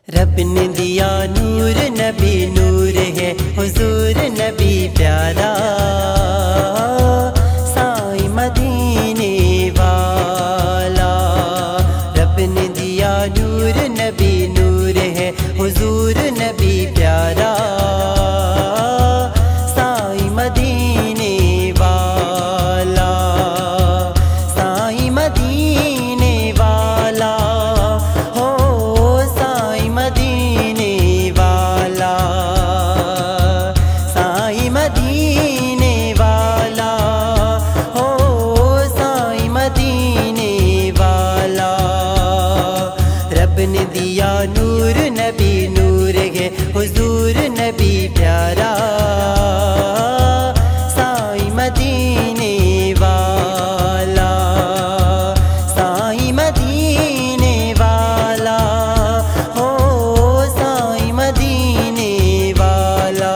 रब ने दिया नूर, नबी नूर है हुजूर नबी प्यारा, साईं मदीने वाला। रब ने दिया नूर, नबी नूर है हुजूर नबी प्यारा, साईं मदीने वाला, साईं मदीने वाला हो, साईं मदीने वाला, साईं मदीने वाला हो, साईं मदीने वाला। रब ने दिया नूर, नबी नूर है हुजूर नबी प्यारा, साईं मदीने वाला, साईं मदीने वाला हो, साईं मदीने वाला,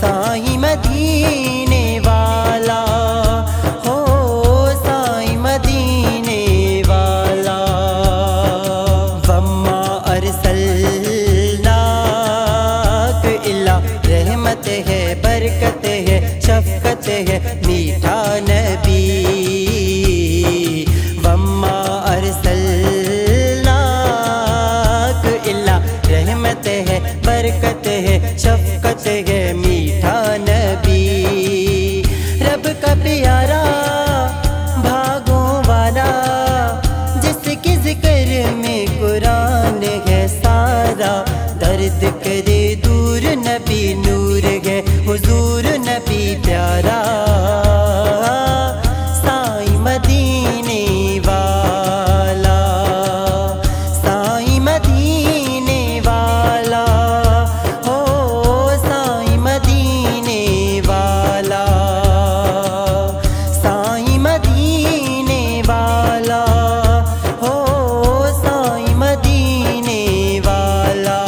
साईं मदीने वाला हो, साईं मदीने वाला। वम्मा अरसलनाक इल्ला रहमत है, बरकत है, शफ़क़त है, मीठा नबी। वम्मा अरसलनाक इल्ला रहमत है, बरकत है, शफ़क़त है, मीठा नबी। रब का प्यारा भागों वाला, जिसके ज़िक्र में कुरान है सारा, दर्द करे दूर नबी नूर है हुजूर नबी प्यारा, साईं मदीने वाला, साईं मदीने वाला हो, साईं मदीने वाला, साईं मदीने वाला हो, साईं मदीने वाला।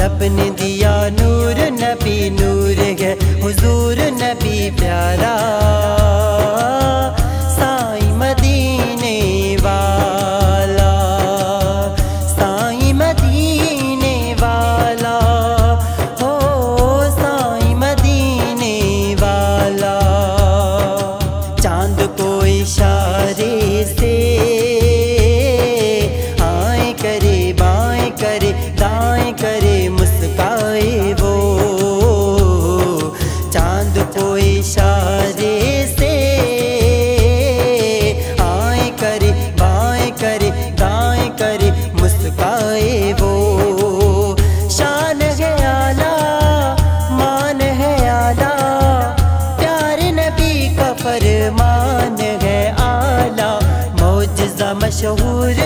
रब ने दिया नूर, नबी नूर है हुजूर नबी प्यारा, साईं मदीने वाला, साईं मदीने वाला हो, साईं मदीने वाला। चांद को इशारे से आए करे, बाएं करे, दाएं करे, मुस्काए वो। चांद को इशारे से आए करे, बाएं करे, दाएं करे, मुस्काए वो। शान है आला, मान है आला, प्यारे नबी का फरमान है आला, मौजज़ा मशहूर